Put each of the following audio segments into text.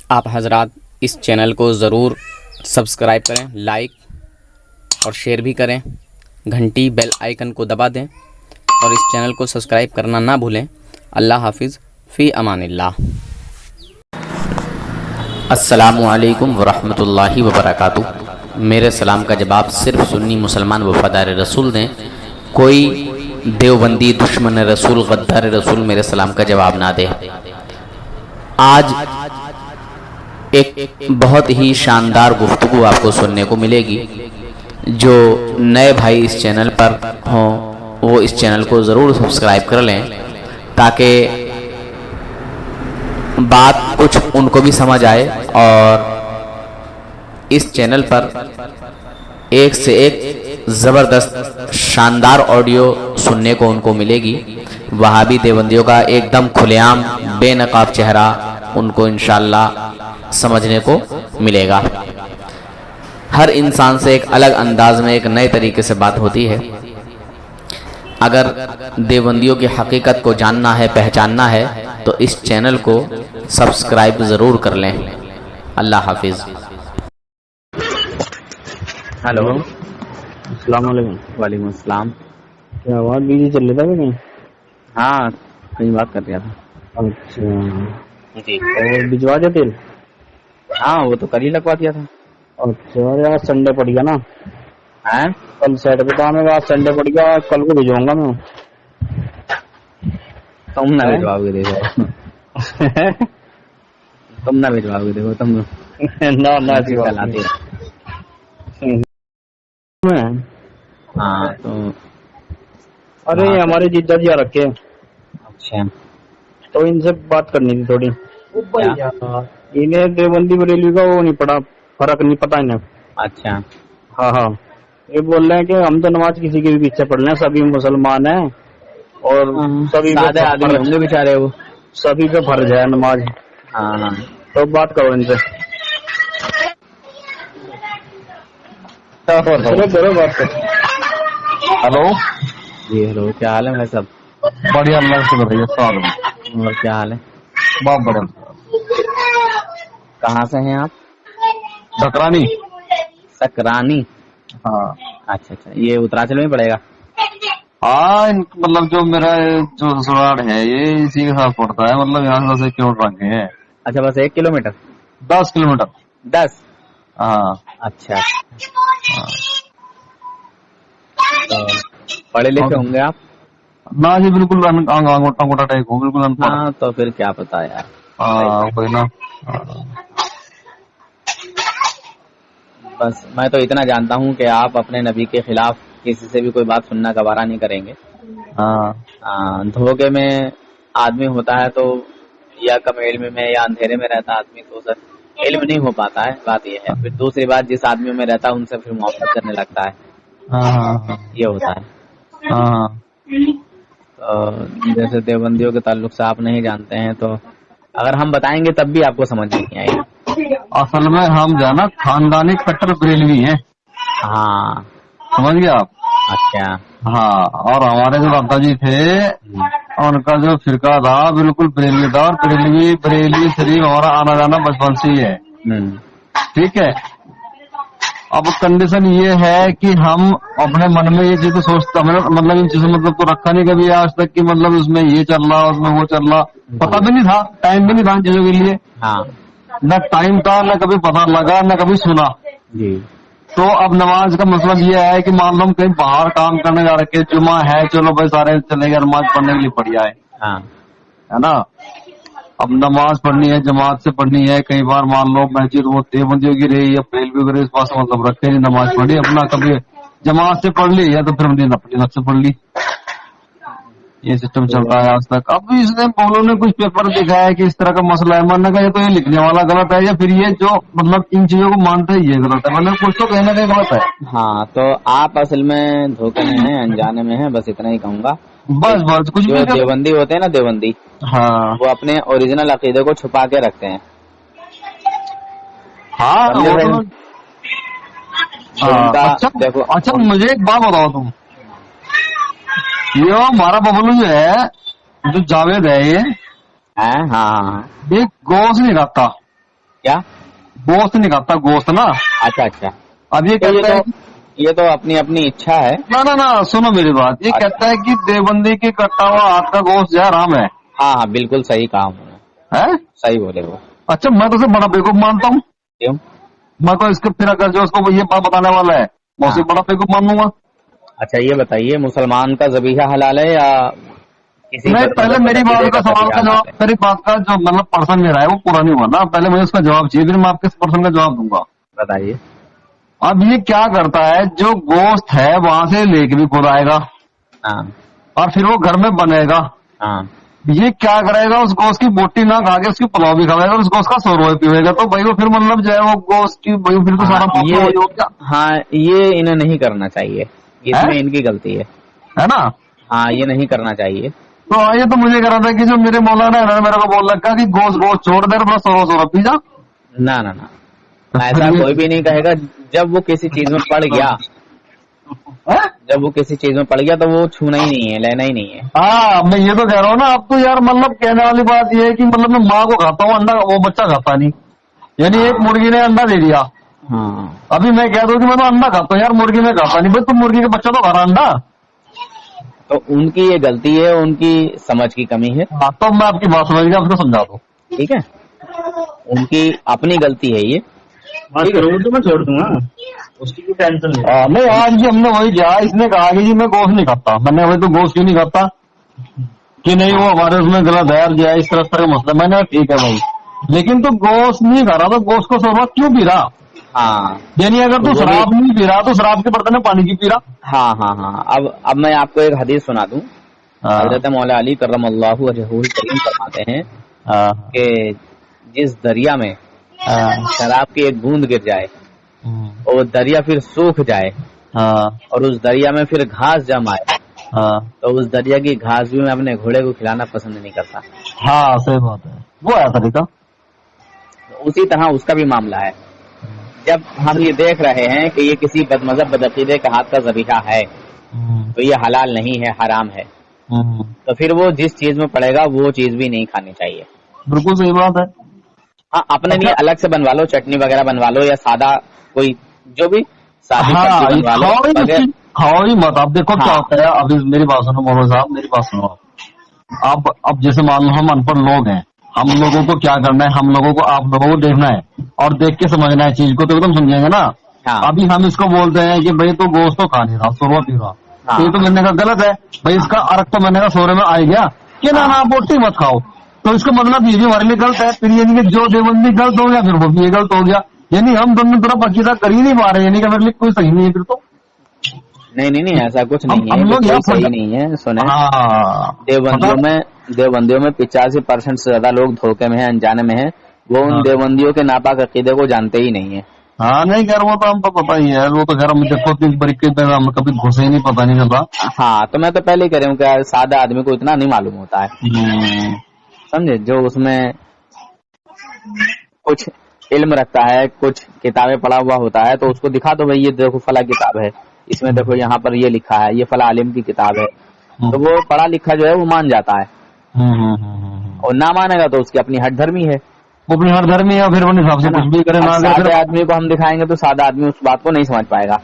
آپ حضرات اس چینل کو ضرور سبسکرائب کریں، لائک اور شیئر بھی کریں، گھنٹی بیل آئیکن کو دبا دیں اور اس چینل کو سبسکرائب کرنا نہ بھولیں۔ اللہ حافظ، فی امان اللہ۔ السلام علیکم ورحمۃ اللہ وبرکاتہ۔ میرے سلام کا جواب صرف سنی مسلمان وفادار رسول دیں، کوئی دیوبندی دشمن رسول غدار رسول میرے سلام کا جواب نہ دے۔ آج ایک بہت ہی شاندار گفتگو آپ کو سننے کو ملے گی۔ جو نئے بھائی اس چینل پر ہوں وہ اس چینل کو ضرور سبسکرائب کر لیں تاکہ بات کچھ ان کو بھی سمجھ آئے، اور اس چینل پر ایک سے ایک زبردست شاندار آڈیو سننے کو ان کو ملے گی۔ وہابی دیوبندیوں کا ایک دم کھلے عام بے نقاب چہرہ ان کو انشاءاللہ سمجھنے کو ملے گا۔ ہر انسان سے ایک الگ انداز میں ایک نئے طریقے سے بات ہوتی ہے۔ اگر دیوبندیوں کی حقیقت کو جاننا ہے، پہچاننا ہے تو اس چینل کو سبسکرائب ضرور کر لیں۔ اللہ حافظ۔ ہلو، السلام علیکم۔ وعلیکم السلام۔ کیا آواز بیجی چل رہا تھا کہ نہیں؟ ہاں، کہیں بات کر رہا تھا۔ اچھا جی، اور بھجوا دیا تیل؟ ہاں وہ تو کل ہی لگوا دیا تھا۔ اچھا، ارے آج سنڈے پڑ گیا نا، ہاں کل سیٹرڈے کام ہے، آج سنڈے پڑ گیا، کل کو بھجواؤں گا میں۔ تم نہ بھجواؤ گے، دیکھو تم نہ بھجواؤ گے، دیکھو تم نہ نہ ایسی بات کل آتی نہیں۔ ہاں تو ارے ہمارے جیجا جی آ رکھے ہیں، اچھا تو ان سے بات کرنی تھی تھوڑی۔ کیا؟ انہیں دیوبندی بریلوی کا وہ نہیں پڑا، فرق نہیں پتا انہیں۔ اچھا ہاں ہاں، یہ بول رہے ہیں کہ ہم تو نماز کسی کے بھی پیچھے پڑھ رہے ہیں، سبھی مسلمان ہیں اور سبھی سادے آدمی ہوں گے بیچارے وہ۔ سبھی پہ فرض ہے نماز۔ ہاں ہاں، تو بات کرو ان سے، کرو بات کرو۔ ہلو جی ہلو، کیا حال ہے بھائی صاحب؟ بڑھیا، اللہ سے بتائیے السلام اور کیا حال ہے؟ بہت بڑھیا۔ کہاں سے ہیں آپ؟ ڈکرانی؟ سکرانی؟ ہاں اچھا اچھا، یہ اتراچل میں پڑے گا؟ ہاں، مطلب جو میرا جو سسرال ہے یہ اسی کے ساتھ پڑتا ہے، مطلب یہاں سے 10 کلو میٹر آگے ہے۔ اچھا، بس 1 کلومیٹر؟ 10 کلو میٹر۔ 10؟ ہاں اچھا، تو پڑھے لکھے ہوں گے آپ؟ نہ جی، بالکل انگوٹا ٹائپ ہوں، بالکل ان پڑھ۔ ہاں تو پھر کیا پتا یار۔ ہاں کوئی نا۔ بس میں تو اتنا جانتا ہوں کہ آپ اپنے نبی کے خلاف کسی سے بھی کوئی بات سننا گوارا نہیں کریں گے۔ ہاں دھوکے میں آدمی ہوتا ہے تو یا کم علم میں یا اندھیرے میں رہتا آدمی تو اسے علم نہیں ہو پاتا ہے، بات یہ ہے۔ پھر دوسری بات، جس آدمی میں رہتا ہے ان سے پھر محبت کرنے لگتا ہے، ہاں یہ ہوتا ہے۔ ہاں تو جیسے دیوبندیوں کے تعلق سے آپ نہیں جانتے ہیں تو اگر ہم بتائیں گے تب بھی آپ کو سمجھ نہیں آئے گا۔ اصل میں ہم جو ہے نا خاندانی کٹر بریلوی ہیں، ہاں سمجھ گئے آپ؟ اچھا، ہاں، اور ہمارے جو دادا جی تھے ان کا جو فرقہ تھا بالکل بریلوی تھا، اور بریلوی شریف ہمارا آنا جانا بچپن سے ہی ہے، ٹھیک ہے۔ اب کنڈیشن یہ ہے کہ ہم اپنے من میں یہ چیز سوچتا، مطلب ان چیزوں مطلب تو رکھا نہیں کبھی آج تک کہ مطلب اس میں یہ چل رہا، اس میں وہ چل رہا، پتہ بھی نہیں تھا، ٹائم بھی نہیں تھا ان چیزوں کے لیے، ہاں نہ ٹائم تھا، نہ کبھی پتہ لگا، نہ کبھی سنا۔ جی، تو اب نماز کا مطلب یہ ہے کہ مان لو ہم کہیں باہر کام کرنے جا رکھے، جمعہ ہے، چلو بھائی سارے چلے گئے نماز پڑھنے کے لیے، بڑھیا ہاں ہے نا۔ اب نماز پڑھنی ہے، جماعت سے پڑھنی ہے، کئی بار مان لو مسجد وہ دیوبندیوں کی رہی یا بریلویوں کی رہی، اس پاس مطلب رکھے نہیں، نماز پڑھی اپنا، کبھی جماعت سے پڑھ لی یا تو پھر اپنی نفس سے پڑھ لی، یہ سسٹم چل رہا ہے آج تک۔ اب اس نے بولوں نے کچھ پیپر دکھایا ہے کہ اس طرح کا مسئلہ ہے، ماننا کا یہ تو یہ لکھنے والا غلط ہے، یا پھر یہ جو مطلب ان چیزوں کو مانتا ہے یہ غلط ہے، مطلب کچھ تو کہیں نہ کہیں غلط ہے۔ ہاں، تو آپ اصل میں دھوکے میں ہیں، انجانے میں ہیں، بس اتنا ہی کہوں گا۔ بس کچھ جو بھی دیوبندی ہوتے ہیں نا، دیوبندی، ہاں وہ اپنے اوریجنل عقیدے کو چھپا کے رکھتے ہیں۔ ہاں دیکھو اچھا مجھے ایک بات بتاؤ، تم یہ ہمارا ببلو جو ہے، جو جاوید ہے، ہاں ہاں، یہ گوشت نہیں کھاتا، क्या? गोश्त नहीं खाता, गोश्त ना। अच्छा अच्छा, अब ये तो कहता है, ये तो अपनी अपनी इच्छा है। ना ना ना, सुनो मेरी बात, ये कहता है कि देवबंदी की कटा हुआ हाथ का गोश्त जो है हराम है। हाँ हाँ, बिल्कुल सही कहा उन्होंने, है? सही बोले वो। अच्छा, मैं तो उसे बड़ा बेवकूफ मानता हूँ। क्यों? मैं तो इसके फिर अगर जो उसको ये बात बताने वाला है, मैं उसे हाँ। बड़ा बेवकूफ मानूंगा। अच्छा ये बताइए, मुसलमान का ज़बीहा हलाल है या किसी नहीं, पहले बदमज़हब मेरी बात अकीदे का सवाल ज़बीहा का हलाल जवाब, है? मेरी बात का जो मतलब पर्सन मेरा है वो पूरा नहीं हुआ ना, पहले मुझे उसका जवाब चाहिए, फिर मैं आपके पर्सन का जवाब दूंगा। बताइए। अब ये क्या करता है, जो गोश्त है वहां से लेके भी खुद आएगा हाँ और फिर वो घर में बनेगा। हाँ, ये क्या करेगा, उस गोश्त की बोटी ना खा के उसकी पुलाव भी खाएगा और उस गोश्त का 100 रुपये पीएगा, तो भाई वो फिर मतलब जो है वो गोश्त की भाई फिर तो सारा हाँ, मामला वही हो गया, हाँ ये इन्हें नहीं करना चाहिए, इसमें इनकी गलती है ना। हाँ, ये नहीं करना चाहिए। तो ये तो मुझे कह रहा था कि जो मेरे मौलाना है ना, मेरे को बोल रखा कि गोश्त गोश्त छोड़ दे, बस 100 पी जा। ना ना ना, ऐसा कोई भी नहीं कहेगा। जब वो किसी चीज में पड़ गया, है? जब वो किसी चीज में पड़ गया तो वो छूना ही नहीं है, लेना ही नहीं है। हाँ, मैं ये तो कह रहा हूँ ना, अब तो यार मतलब कहने वाली बात ये है कि मतलब मैं माँ को खाता हूँ अंडा, वो बच्चा खाता नहीं, यानी एक मुर्गी ने अंडा दे दिया, हाँ, अभी मैं कह दूं कि मैं तो अंडा खाता हूँ, यार मुर्गी में खाता नहीं, भाई तुम मुर्गी का बच्चा तो खा रहा अंडा। तो उनकी ये गलती है, उनकी समझ की कमी है। हाँ, तो मैं आपकी बात समझ गया, आपको समझा दो। ठीक है, उनकी अपनी गलती है ये। ठीक है, वो तो मैं छोड़ दूंगा, उसकी भी टेंशन नहीं। नहीं, आज भी हमने वही किया, इसने कहा कि जी मैं गोश्त नहीं खाता, मैंने भाई तो गोश्त क्यों नहीं खाता कि नहीं वो हमारे उसमें गलत है, जो है इस तरह का मसला, मैंने ठीक है भाई, लेकिन तू गोश्त नहीं खा रहा तो गोश्त को 100 क्यों पी रहा, हाँ यानी अगर तू शराब नहीं पी रहा तो शराब के बर्तन में पानी की पी रहा। हाँ हाँ हाँ, अब मैं आपको एक हदीस सुना दूं। हजरत मौला अली करमल्लाहु वजहुल करीम फरमाते हैं कि जिस दरिया में शराब की एक बूंद गिर जाए और वो दरिया फिर सूख जाए और उस दरिया में फिर घास जम आए, तो उस दरिया की घास भी मैं अपने घोड़े को खिलाना पसंद नहीं करता। हाँ, सही बात है, वो है तरीका। उसी तरह उसका भी मामला है। जब हम ये देख रहे हैं कि ये किसी बदमज़हब बदअकीदे के हाथ का ज़बीहा है तो ये हलाल नहीं है, हराम है, तो फिर वो जिस चीज में पड़ेगा वो चीज भी नहीं खानी चाहिए। बिल्कुल सही बात है। हाँ, अपने लिए अलग से बनवा लो, चटनी वगैरह बनवा लो या सादा कोई जो भी सादी सब्जी बनवा लो, खाओ ही मत। आप देखो क्या होता है, अभी मेरी बात सुनो मौलवी साहब, मेरी बात सुनो आप। अब जैसे मान लो हम अनपढ़ लोग हैं, हम लोगों को क्या करना है, हम लोगों को आप लोगों को देखना है और देख के समझना है चीज को, तो एकदम समझेंगे ना। अभी हम इसको बोलते हैं कि भाई तो गोश्त तो खा नहीं रहा, 100 पी रहा, तो ये तो मैंने कहा गलत है भाई, इसका अर्क तो मैंने कहा 100 में आ गया कि ना आप बोटी मत खाओ, तो इसका मतलब ये भी हमारे लिए गलत है। फिर यानी कि जो देवबंदी गलत हो गया फिर वो भी ये गलत हो गया, यानी हम दोनों तरफ अकीदा कर ही नहीं पा रहे, यानी कि मेरे लिए कोई सही नहीं है फिर तो। नहीं, ऐसा कुछ नहीं है, हम लोग कोई सही नहीं है। सुने, देवबंदियों में 85% से ज्यादा लोग धोखे में है, अनजाने में है, वो उन देवबंदियों के नापाक अकीदे को जानते ही नहीं है। हाँ, नहीं खैर वो तो हमको पता ही है, वो तो खैर हम देखो 3 तरीके पे हम कभी घुसे ही नहीं, पता नहीं चलता। हाँ, तो मैं तो पहले ही कह रहा हूँ कि सादा आदमी को इतना नहीं मालूम होता है, समझे, जो उसमें कुछ इल्म रखता है, कुछ किताबें पढ़ा हुआ होता है, तो उसको दिखा दो भाई ये देखो फला किताब है, इसमें देखो यहाँ पर ये लिखा है, ये फला आलिम की किताब है, तो वो पढ़ा लिखा जो है वो मान जाता है। और ना मानेगा तो उसकी अपनी हट धर्मी है, वो अपनी हट धर्मी है, फिर अपने हिसाब से कुछ भी करे। सादे आदमी को हम दिखाएंगे तो सादा आदमी उस बात को नहीं समझ पाएगा,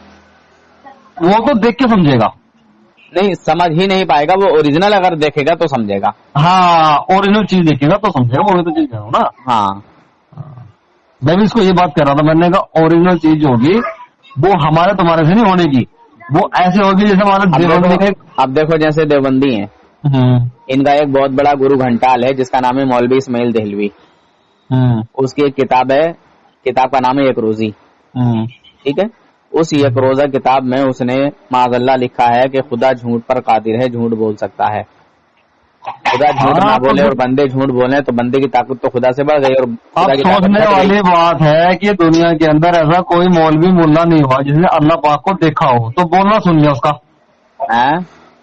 वो तो देख के समझेगा, नहीं समझ ही नहीं पाएगा, वो ओरिजिनल अगर देखेगा तो समझेगा। हाँ, ओरिजिनल चीज देखेगा तो समझेगा, वो तो चीज कह रहा हूँ ना। हाँ, मैं भी इसको ये बात कर रहा था, मैंने कहा ओरिजिनल चीज होगी वो हमारे तुम्हारे से नहीं होने की, वो ऐसे होगी जैसे हमारे देवबंदी। अब देखो जैसे देवबंदी है, इनका एक बहुत बड़ा गुरु घंटाल है जिसका नाम है मौलवी इस्माइल देहलवी। उसकी एक किताब है, किताब का नाम है एक रोजी। ठीक है, उस एक रोजा किताब में उसने माज़अल्लाह लिखा है कि खुदा झूठ पर कादिर है, झूठ बोल सकता है। खुदा झूठ ना बोले और बंदे झूठ बोले तो बंदे की ताकत तो खुदा से बढ़ गई और खुदा की ताकत सोचने वाली बात है कि दुनिया के अंदर ऐसा कोई मौलवी मुल्ला नहीं हुआ जिसने अल्लाह पाक को देखा हो, तो बोलना सुन लिया उसका,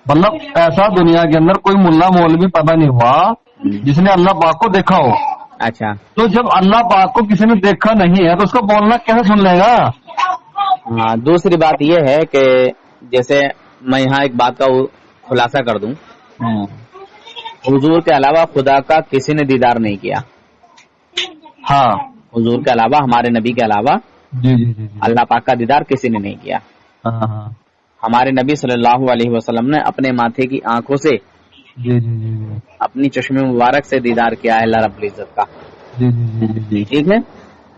मतलब ऐसा दुनिया के अंदर कोई मुल्ला मौलवी पैदा नहीं हुआ जिसने अल्लाह पाक को देखा हो। अच्छा, तो जब अल्लाह पाक को किसी ने देखा नहीं है तो उसका बोलना कैसे सुन लेगा। हाँ, दूसरी बात यह है कि जैसे मैं यहाँ एक बात का खुलासा कर दूं, हुजूर के अलावा खुदा का किसी ने दीदार नहीं किया। हाँ, حضور کے علاوہ, ہمارے نبی کے علاوہ جی جی جی جی اللہ پاک کا دیدار کسی نے نہیں کیا. ہاں ہاں ہمارے نبی صلی اللہ علیہ وسلم نے اپنے ماتھے کی آنکھوں سے, جی جی جی جی اپنی چشم مبارک سے دیدار کیا ہے اللہ رب العزت کا. جی جی جی جی جی ٹھیک ہے,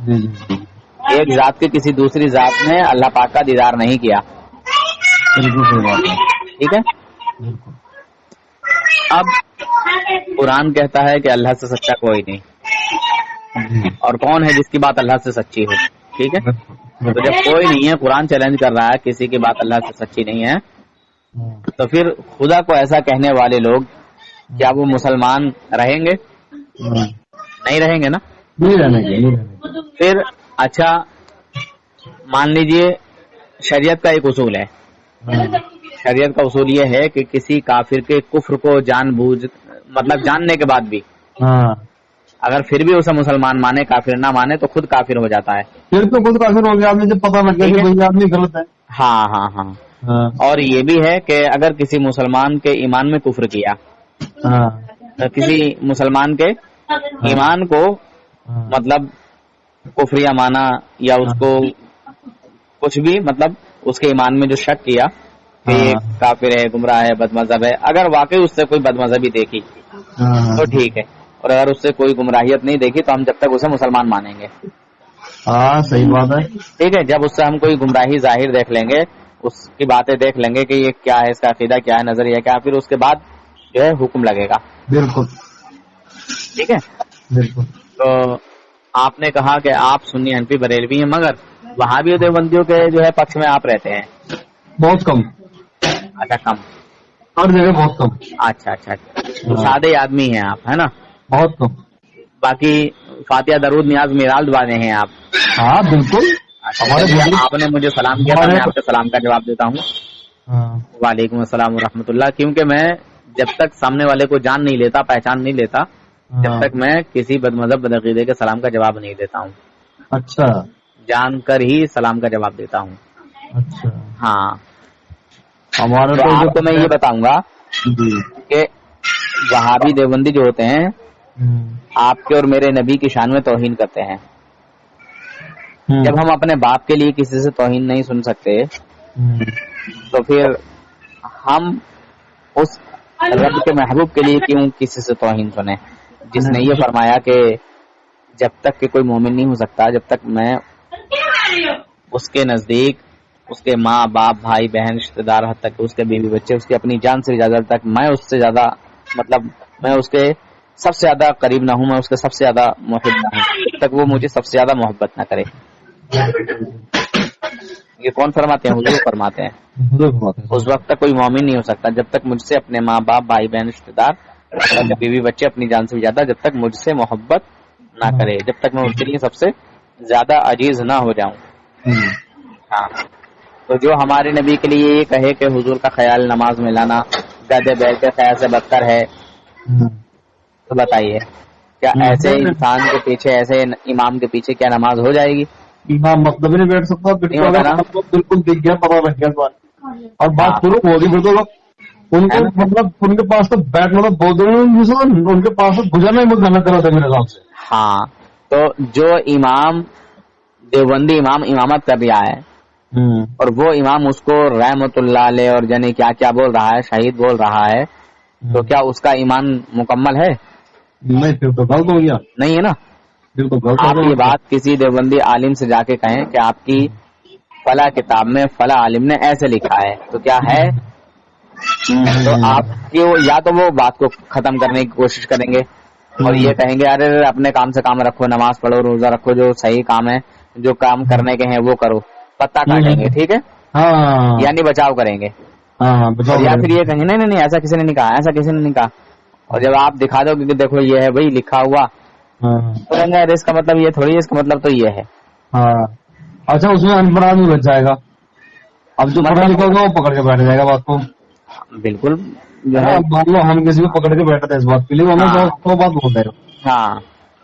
جی جی جی ایک ذات کے کسی دوسری ذات نے اللہ پاک کا دیدار نہیں کیا. بالکل صحیح بات ہے. ٹھیک ہے. بالکل. اب قرآن کہتا ہے کہ اللہ سے سچا کوئی نہیں, جی اور کون ہے جس کی بات اللہ سے سچی ہو. ٹھیک ہے, تو جب کوئی نہیں ہے, قرآن چیلنج کر رہا ہے کسی کی بات اللہ سے سچی نہیں ہے, تو پھر خدا کو ایسا کہنے والے لوگ کیا وہ مسلمان رہیں گے؟ نہیں رہیں گے نا. نہیں رہنے کے, نہیں رہنے کے. پھر اچھا مان لیجئے شریعت کا ایک اصول ہے. شریعت کا اصول یہ ہے کہ کسی کافر کے کفر کو جان بوجھ مطلب جاننے کے بعد بھی ہاں اگر پھر بھی اسے مسلمان مانے, کافر نہ مانے, تو خود کافر ہو جاتا ہے. پھر تو خود کافر ہو گیا, آپ نے جب پتا لگ گیا کہ بھائی آدمی غلط ہے. ہاں ہاں ہاں. ہاں اور یہ بھی ہے کہ اگر کسی مسلمان کے ایمان میں کفر کیا, ہاں کسی مسلمان کے ایمان کو مطلب کفریہ مانا, یا اس کو کچھ بھی مطلب اس کے ایمان میں جو شک کیا کہ یہ کافر ہے, گمراہ ہے, بد مذہب ہے, اگر واقعی اس سے کوئی بد مذہبی دیکھی تو ٹھیک ہے, اور اگر اس سے کوئی گمراہیت نہیں دیکھی تو ہم جب تک اسے مسلمان مانیں گے. ہاں صحیح بات ہے. ٹھیک ہے, جب اس سے ہم کوئی گمراہی ظاہر دیکھ لیں گے, اس کی باتیں دیکھ لیں گے کہ یہ کیا ہے, اس کا عقیدہ کیا ہے, نظریہ کیا ہے, پھر اس کے بعد جو ہے حکم لگے گا. بالکل. ٹھیک ہے. بالکل. تو آپ نے کہا کہ آپ سنی حنفی بریلوی ہیں, مگر وہابی اور دیوبندیوں کے جو ہے پکش میں آپ رہتے ہیں. بہت کم. اچھا کم. ہر جگہ بہت کم. اچھا اچھا اچھا, سادے آدمی ہیں آپ, ہے نا. بہت کم. باقی فاتحہ درود نیاز میرال والے ہیں آپ. ہاں بالکل. آپ نے مجھے سلام کیا تھا, میں آپ کے سلام کا جواب دیتا ہوں. وعلیکم السلام ورحمۃ اللہ. کیونکہ میں جب تک سامنے والے کو جان نہیں لیتا, پہچان نہیں لیتا, جب تک میں کسی بد مذہب بدعقیدے کے سلام کا جواب نہیں دیتا ہوں. اچھا. جان کر ہی سلام کا جواب دیتا ہوں. اچھا. ہاں. ہمارا تو آپ کو میں یہ بتاؤں گا کہ وہابی دیوبندی جو ہوتے ہیں آپ کے اور میرے نبی کی شان میں توہین کرتے ہیں. جب ہم اپنے باپ کے لیے کسی سے توہین نہیں سن سکتے, تو پھر ہم اس رب کے محبوب کے لیے کیوں کسی سے توہین سنیں, جس نے یہ فرمایا کہ جب تک کہ کوئی مومن نہیں ہو سکتا جب تک میں اس کے نزدیک اس کے ماں باپ بھائی بہن رشتے دار حد تک اس کے بیوی بچے اس کی اپنی جان سے زیادہ تک میں اس سے زیادہ مطلب میں اس کے سب سے زیادہ قریب نہ ہوں, میں اس کے سب سے زیادہ محب نہ ہوں, جب تک وہ مجھے سب سے زیادہ محبت نہ کرے. یہ کون فرماتے ہیں؟ حضور فرماتے ہیں. اس وقت تک کوئی مومن نہیں ہو سکتا جب تک مجھ سے اپنے ماں باپ بھائی بہن رشتے دار بیوی بچے اپنی جان سے زیادہ جب تک مجھ سے محبت نہ کرے, جب تک میں اس کے لیے سب سے زیادہ عزیز نہ ہو جاؤں. ہاں. تو جو ہمارے نبی کے لیے یہ کہے کہ حضور کا خیال نماز میں لانا گدے بیٹھ کے خیال سے بدتر ہے, تو بتائیے کیا ایسے انسان کے پیچھے, ایسے امام کے پیچھے کیا نماز ہو جائے گی؟ امام مطلب نہیں بیٹھ سکتا, بالکل دکھ گیا, پتا لگ گیا, اور بات شروع ہوگی. بالکل ان کو مطلب ان کے پاس تو بیٹھنا تو بہت ان کے پاس تو گزرنا ہی بہت محنت کرا تھا میرے حساب سے. ہاں. تو جو امام دیوبندی امام امامت کر رہا ہے اور وہ امام اس کو رحمت اللہ علیہ اور جانے کیا کیا بول رہا ہے, شہید بول رہا ہے, تو کیا اس کا ایمان مکمل ہے؟ نہیں, پھر تو غلط ہو گیا. نہیں ہے نا. آپ یہ بات کسی دیوبندی عالم سے جا کے کہیں کہ آپ کی فلاں کتاب میں فلاں عالم نے ایسے لکھا ہے, تو کیا ہے؟ تو آپ کی یا تو وہ بات کو ختم کرنے کی کوشش کریں گے اور یہ کہیں گے ارے اپنے کام سے کام رکھو, نماز پڑھو, روزہ رکھو, جو صحیح کام ہے, جو کام کرنے کے ہیں وہ کرو, پتہ کاٹیں گے. ٹھیک ہے, یعنی بچاؤ کریں گے. یا پھر یہ کہیں نہیں ایسا کسی نے نہیں کہا, ایسا کسی نے نہیں کہا, اور جب آپ دکھا دو کہ دیکھو یہ ہے بھائی لکھا ہوا, تو کہیں گے اس کا مطلب یہ تھوڑی ہے, اس کا مطلب تو یہ ہے. اچھا, اس میں ان پڑھا نہیں بچ جائے گا. اب جو پڑھا لکھا ہوگا وہ پکڑ کے بیٹھ جائے گا بات کو. بالکل. مان لو ہم کسی کو پکڑ کے بیٹھتے ہیں اس بات کے لیے, ہمیں بات بولتے ہیں. ہاں.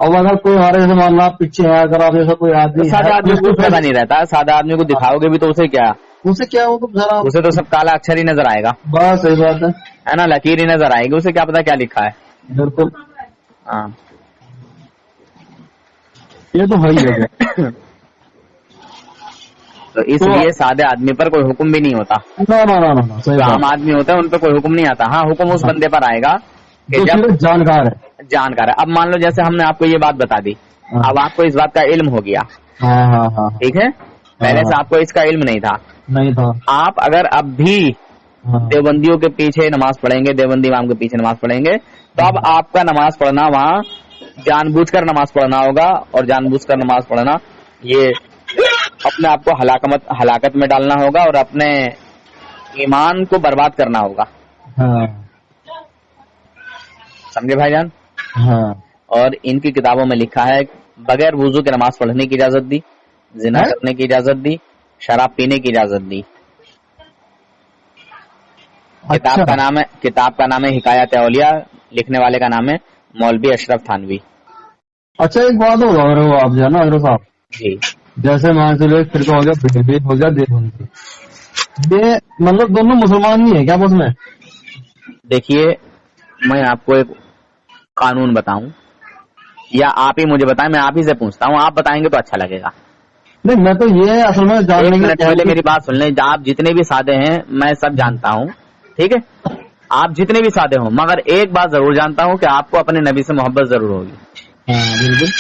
اور اگر کوئی ہمارے جیسے ماننا آپ پیچھے ہے, اگر آپ ایسا کوئی آدمی سادہ آدمی کو پتا نہیں رہتا, سادہ آدمی کو دکھاؤ گے بھی تو اسے کیا ہو, اسے تو سب کالا اکثر ہی نظر آئے گا. بس صحیح بات ہے نا, لکیر ہی نظر آئے گی, اسے کیا پتا کیا لکھا ہے. بالکل. ہاں. یہ تو ہے ہی ہے. تو اس لیے سادے آدمی پر کوئی حکم بھی نہیں ہوتا. جو عام آدمی ہوتا ہے ان پہ کوئی حکم نہیں آتا. ہاں حکم اس بندے پر آئے گا کہ جب جانکار ہے. اب مان لو جیسے ہم نے آپ کو یہ بات بتا دی, اب آپ کو اس بات کا علم ہو گیا, ٹھیک ہے, پہلے سے آپ کو اس کا علم نہیں تھا. آپ اگر اب بھی دیوبندیوں کے پیچھے نماز پڑھیں گے, دیوبندی امام کے پیچھے نماز پڑھیں گے, تو اب آپ کا نماز پڑھنا وہاں جان بوجھ کر نماز پڑھنا ہوگا, اور جان بوجھ کر نماز پڑھنا یہ اپنے آپ کو ہلاکت میں ڈالنا ہوگا اور اپنے ایمان کو برباد کرنا ہوگا. سمجھے بھائی جان؟ اور ان کی کتابوں میں لکھا ہے بغیر وضو کے نماز پڑھنے کی اجازت دی, زنا کرنے کی اجازت دی, شراب پینے کی اجازت دی. کتاب کا نام ہے حکایت اولیاء, لکھنے والے کا نام ہے مولوی اشرف تھانوی. اچھا ایک بات ہوگا آپ جو ہے نا حضرت صاحب, جی جیسے مان سے لوگ فرقہ ہو گیا, ہو گیا دیوبندی, یہ مطلب دونوں مسلمان ہی ہیں کیا بس میں؟ دیکھیے میں آپ کو ایک قانون بتاؤں یا آپ ہی مجھے بتائیں, میں آپ ہی سے پوچھتا ہوں, آپ بتائیں گے تو اچھا لگے گا. نہیں میں تو یہ اصل میں ایک منٹ پہلے میری بات سن لیں. آپ جتنے بھی سادے ہیں میں سب جانتا ہوں, ٹھیک ہے, آپ جتنے بھی سادے ہوں, مگر ایک بات ضرور جانتا ہوں کہ آپ کو اپنے نبی سے محبت ضرور ہوگی. بالکل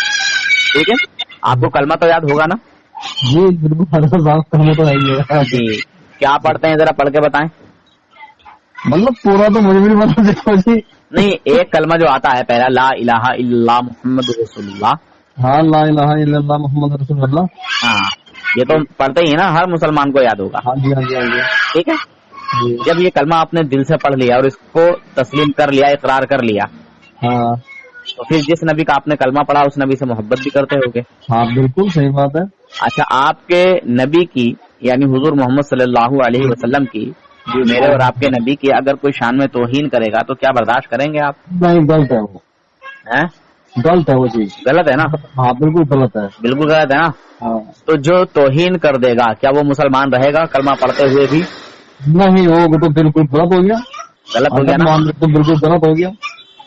ٹھیک ہے, آپ کو کلمہ تو یاد ہوگا نا؟ جی بالکل کلمہ تو ہے. جی کیا پڑھتے ہیں ذرا پڑھ کے بتائیں. مطلب پورا تو مجھے بھی نہیں پتا جی. نہیں ایک کلمہ جو آتا ہے پہلا, لا الہ الا اللہ محمد رسول اللہ. ہاں لا الہ الا اللہ محمد رسول اللہ. ہاں یہ تو پڑھتے ہی ہے نا, ہر مسلمان کو یاد ہوگا. ہاں جی ہاں جی ہاں جی. ٹھیک ہے, جب یہ کلمہ آپ نے دل سے پڑھ لیا اور اس کو تسلیم کر لیا, اقرار کر لیا, ہاں تو پھر جس نبی کا آپ نے کلمہ پڑھا اس نبی سے محبت بھی کرتے ہوگے. ہاں بالکل صحیح بات ہے. اچھا آپ کے نبی کی یعنی حضور محمد صلی اللہ علیہ وسلم کی, میرے اور آپ کے نبی کی اگر کوئی شان میں توہین کرے گا تو کیا برداشت کریں گے آپ؟ نہیں غلط ہے وہ, غلط ہے وہ چیز. غلط ہے نا؟ ہاں بالکل غلط ہے. بالکل غلط ہے نا. تو جو توہین کر دے گا کیا وہ مسلمان رہے گا کلمہ پڑھتے ہوئے بھی؟ نہیں وہ تو بالکل غلط ہو گیا. غلط ہو گیا نا, تو بالکل غلط ہو گیا,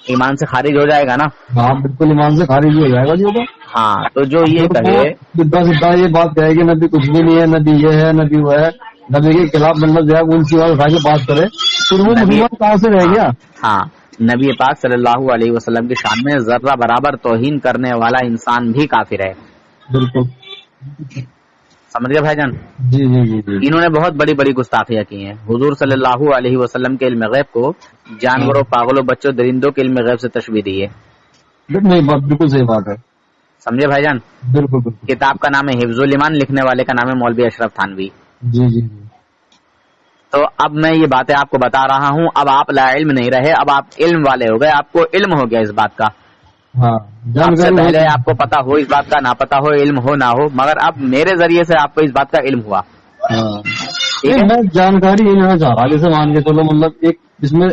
ایمان سے خارج ہو جائے گا نا. ہاں بالکل ایمان سے خارج ہو جائے گا جی. ہاں تو جو یہ کہے سیدھا یہ بات کہے کہ نبی کچھ بھی نہیں ہے, نبی یہ ہے نبی وہ ہے, نبی کے خلاف مطلب جو ہے ان کی اٹھا کے بات کرے, پھر وہ مسلمان کہاں سے رہ گیا؟ ہاں نبی پاک صلی اللہ علیہ وسلم کی شان میں ذرہ برابر توہین کرنے والا انسان بھی کافر ہے. بالکل سمجھ گئے بھائی جان؟ جی جی جی. انہوں نے بہت بڑی بڑی گستاخیاں کی ہیں. حضور صلی اللہ علیہ وسلم کے علم غیب کو جانوروں, پاگلوں, بچوں, درندوں کے علم غیب سے تشبیہ دی ہے. نہیں بالکل صحیح بات ہے. سمجھے بھائی جان؟ بالکل. کتاب کا نام ہے حفظ الایمان, لکھنے والے کا نام ہے مولوی اشرف تھانوی. جی جی. تو اب میں یہ باتیں آپ کو بتا رہا ہوں, اب آپ لا علم نہیں رہے, اب آپ علم والے ہو گئے, آپ کو علم ہو گیا اس بات کا. ہاں اب سے پہلے آپ کو پتا ہو اس بات کا, نہ پتا ہو, علم ہو نہ ہو, مگر اب میرے ذریعے سے آپ کو اس بات کا علم ہوا. میں جانکاری یہ لینا چاہ رہا, جیسے مان کے چلو مطلب ایک اس میں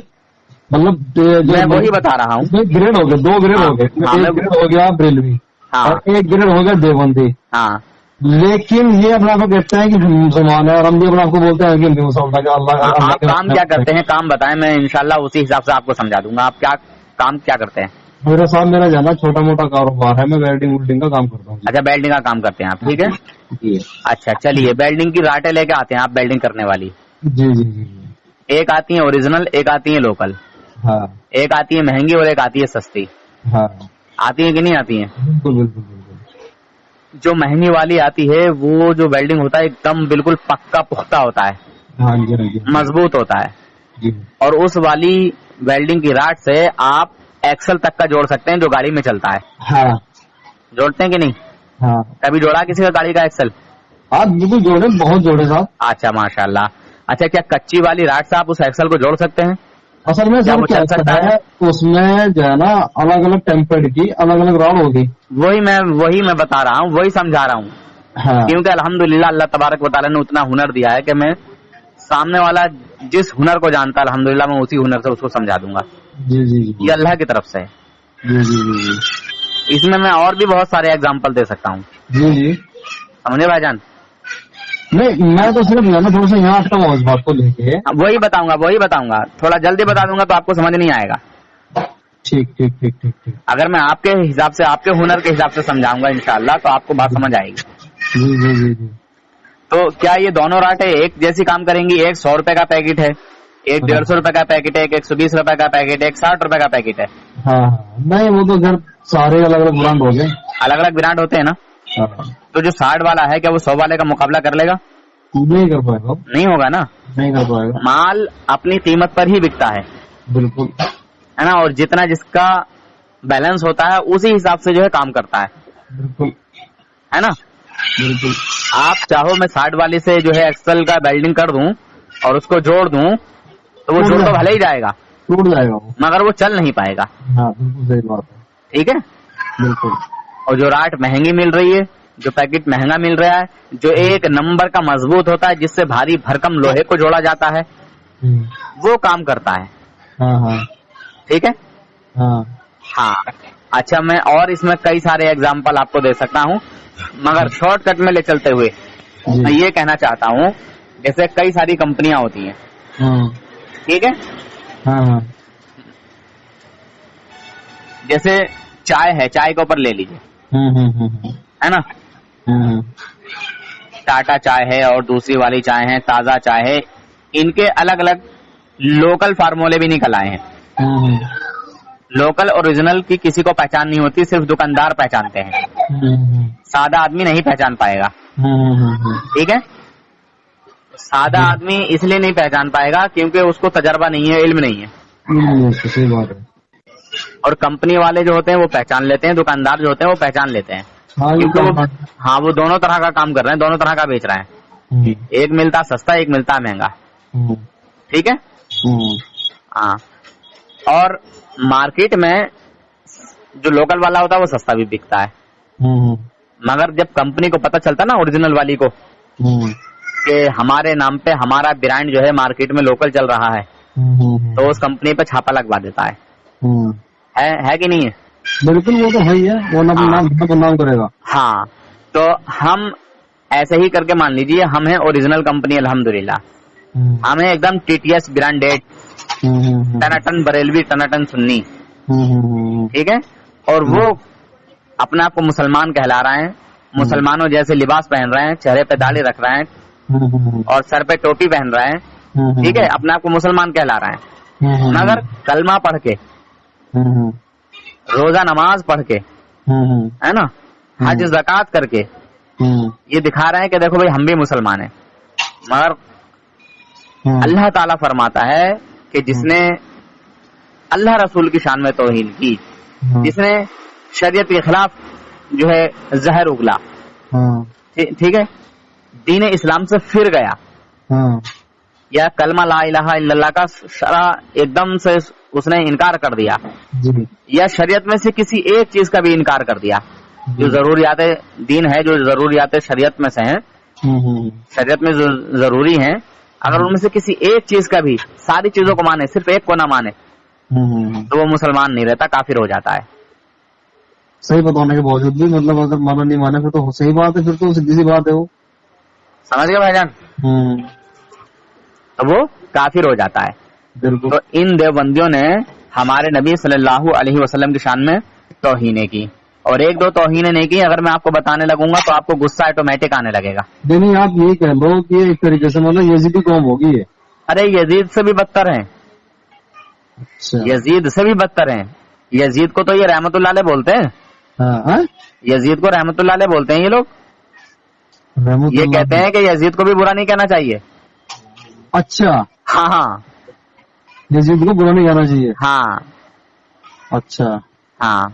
مطلب میں وہی بتا رہا ہوں, گریڈ ہو گئے, 2 گریڈ ہو گئے, ایک گریڈ ہو گیا بریلوی اور ایک گریڈ ہو گیا دیوبندی. ہاں لیکن یہ اپنا کو کہتے ہیں کہ مسلمان ہے, اور ہم بھی اپنا کو بولتے ہیں کہ مسلمان کا اللہ. آپ کام کیا کرتے ہیں کام بتائیں, میں انشاءاللہ اسی حساب سے آپ کو سمجھا دوں گا. آپ کیا کام کیا کرتے ہیں؟ میرا صاحب میرا جانا چھوٹا موٹا کاروبار ہے, میں ویلڈنگ ویلڈنگ کا کام کرتا ہوں. اچھا بیلڈنگ کا کام کرتے ہیں آپ, ٹھیک ہے. اچھا چلیے, بیلڈنگ کی راٹیں لے کے آتے ہیں آپ بیلڈنگ کرنے والی. جی جی جی. ایک آتی ہیں اوریجنل, ایک آتی ہیں لوکل. ہاں. ایک آتی ہے مہنگی اور ایک آتی ہے سستی. ہاں آتی ہیں کہ نہیں آتی ہیں؟ بالکل بالکل بالکل. جو مہنگی والی آتی ہے وہ جو ویلڈنگ ہوتا ہے ایک دم بالکل پکا پختہ ہوتا ہے. ہاں جی. مضبوط ہوتا ہے. جی. اور اس والی ویلڈنگ کی راڈ سے آپ ایکسل تک کا جوڑ سکتے ہیں جو گاڑی میں چلتا ہے. ہاں جوڑتے ہیں کہ نہیں؟ ہاں. کبھی جوڑا کسی کا گاڑی کا ایکسل؟ آپ بالکل جوڑے, بہت جوڑے صاحب. اچھا ماشاء اللہ. اچھا کیا کچی والی راڈ سے آپ اس ایکسل کو جوڑ سکتے ہیں؟ اصل میں کیا وہ چل سکتا ہے؟ اس میں جو ہے نا الگ الگ ٹیمپر کی الگ الگ راڈ ہوگی. وہی میں بتا رہا ہوں, وہی سمجھا رہا ہوں. کیونکہ الحمدللہ اللہ تبارک و تعالیٰ نے اتنا ہنر دیا ہے کہ میں سامنے والا جس ہنر کو جانتا ہے الحمدللہ میں اسی ہنر سے اس کو سمجھا دوں گا. جی جی. یہ اللہ کی طرف سے ہے. جی جی جی. اس میں اور بھی بہت سارے ایگزامپل دے سکتا ہوں. جی جی. سمجھے بھائی جان؟ نہیں میں تو صرف تھوڑا سا یہاں اٹکا ہوں اس بات کو لے کے. وہی بتاؤں گا, تھوڑا جلدی بتا دوں گا تو آپ کو سمجھ نہیں آئے گا. ٹھیک ٹھیک ٹھیک ٹھیک ٹھیک. اگر میں آپ کے حساب سے آپ کے ہنر کے حساب سے سمجھاؤں گا انشاءاللہ تو آپ کو بات سمجھ آئے گی. جی جی جی جی. تو کیا یہ دونوں راٹیں ایک جیسی کام کریں گی؟ ایک 100 روپے کا پیکٹ ہے, ایک 150 روپے کا پیکٹ ہے, ایک 120 روپے کا پیکٹ ہے, ایک 60 روپے کا پیکٹ ہے. ہاں نہیں وہ تو گھر سارے الگ الگ برانڈ ہو گئے. الگ الگ برانڈ ہوتے ہیں نا. ہاں تو جو 60 والا ہے کیا وہ 100 والے کا مقابلہ کر لے گا؟ نہیں کر پائے گا. نہیں ہوگا نا. نہیں کر پائے گا. مال اپنی قیمت پر ہی بکتا ہے بالکل ہے نا, اور جتنا جس کا بیلنس ہوتا ہے اسی حساب سے جو ہے کام کرتا ہے بالکل ہے نا. بالکل. آپ چاہو میں 60 والی سے جو ہے ایکسل کا بیلڈنگ کر دوں اور اس کو جوڑ دوں تو وہ جوڑ تو بھلے ہی جائے گا, ٹوٹ جائے گا وہ. مگر وہ چل نہیں پائے گا. ہاں بالکل صحیح بات ہے. ٹھیک ہے. بالکل. اور جو راٹ مہنگی مل رہی ہے, جو پیکٹ مہنگا مل رہا ہے, جو ایک نمبر کا مضبوط ہوتا ہے جس سے بھاری بھرکم لوہے کو جوڑا جاتا ہے, وہ کام کرتا ہے. ہاں ہاں. ٹھیک ہے. ہاں ہاں اچھا, میں اور اس میں کئی سارے ایگزامپل آپ کو دے سکتا ہوں, مگر شارٹ کٹ میں لے چلتے ہوئے میں یہ کہنا چاہتا ہوں جیسے کئی ساری کمپنیاں ہوتی ہیں. ٹھیک ہے. ہاں ہاں. جیسے چائے ہے, چائے کے اوپر لے لیجیے ہے نا. ٹاٹا چائے ہے اور دوسری والی چائے ہے, تازہ چائے ہے. ان کے الگ الگ لوکل فارمولے بھی نکل آئے ہیں. لوکل اوریجنل کی کسی کو پہچان نہیں ہوتی, صرف دکاندار پہچانتے ہیں. سادہ آدمی نہیں پہچان پائے گا. ٹھیک ہے. سادہ آدمی اس لیے نہیں پہچان پائے گا کیونکہ اس کو تجربہ نہیں ہے, علم نہیں ہے. صحیح بات ہے. اور کمپنی والے جو ہوتے ہیں وہ پہچان لیتے ہیں, دکاندار جو ہوتے ہیں وہ پہچان لیتے ہیں, کیونکہ وہ دونوں طرح کا کام کر رہے ہیں, دونوں طرح کا بیچ رہے ہیں. ایک ملتا سستا, ایک ملتا مہنگا. ٹھیک ہے. ہاں. اور مارکیٹ میں جو لوکل والا ہوتا ہے وہ سستا بھی بکتا ہے, مگر جب کمپنی کو پتہ چلتا نا اوریجنل والی کو کہ ہمارے نام پہ ہمارا برانڈ جو ہے مارکیٹ میں لوکل چل رہا ہے, تو اس کمپنی پہ چھاپا لگوا دیتا ہے کہ نہیں ہے؟ بالکل وہ تو ہے ہی ہے, وہ نام کرے گا. ہاں تو ہم ایسے ہی کر کے مان لیجیے ہم ہیں اوریجنل کمپنی الحمدللہ, ہم ہیں ایک دم TTS برانڈیڈ, ٹناٹن بریلوی, ٹناٹن سنی. ٹھیک ہے. اور وہ اپنے آپ کو مسلمان کہلا رہے ہیں, مسلمانوں جیسے لباس پہن رہے ہیں, چہرے پہ داڑھی رکھ رہے ہیں اور سر پہ ٹوپی پہن رہے ہیں. ٹھیک ہے. اپنے آپ کو مسلمان کہلا رہے ہیں, مگر کلمہ پڑھ کے, روزہ نماز پڑھ کے, ہے نا, حج زکات کر کے یہ دکھا رہے ہیں کہ دیکھو بھائی ہم بھی مسلمان ہیں. مگر اللہ تعالیٰ فرماتا ہے کہ جس نے اللہ رسول کی شان میں توہین کی, جس نے شریعت کے خلاف جو ہے زہر اگلا, ٹھیک ہے, دین اسلام سے پھر گیا, یا کلمہ لا الہ الا اللہ کا شرع ایک دم سے اس نے انکار کر دیا, یا شریعت میں سے کسی ایک چیز کا بھی انکار کر دیا, جو ضروریات دین ہے, جو ضروریات شریعت میں سے ہیں, شریعت میں ضروری ہیں, اگر ان میں سے کسی ایک چیز کا بھی, ساری چیزوں کو مانے صرف ایک کو نہ مانے, تو وہ مسلمان نہیں رہتا, کافر ہو جاتا ہے. صحیح بتانے کے باوجود بھی مطلب اگر مانا نہیں مانے پھر تو صحیح بات ہے, پھر تو سیدھی سی بات ہے, وہ سمجھ گئے بھائی جان, تو وہ کافر ہو جاتا ہے. بالکل. تو ان دیوبندیوں نے ہمارے نبی صلی اللہ علیہ وسلم کی شان میں توہینیں کی, اور ایک دو توہینیں نہیں کی, اگر میں آپ کو بتانے لگوں گا تو آپ کو غصہ آٹومیٹک آنے لگے گا. نہیں آپ یہ کہہ لو کہ ایک طریقے سے مطلب یزیدی قوم ہوگی ہے. ارے یزید سے بھی بدتر ہیں, یزید سے بھی بدتر ہیں. یزید کو تو یہ رحمت اللہ علیہ بولتے ہیں, یزید کو رحمت اللہ علیہ بولتے ہیں یہ لوگ. یہ کہتے ہیں کہ یزید کو بھی برا نہیں کہنا چاہیے. اچھا. ہاں یزید کو برا نہیں کہنا چاہیے. ہاں. اچھا. ہاں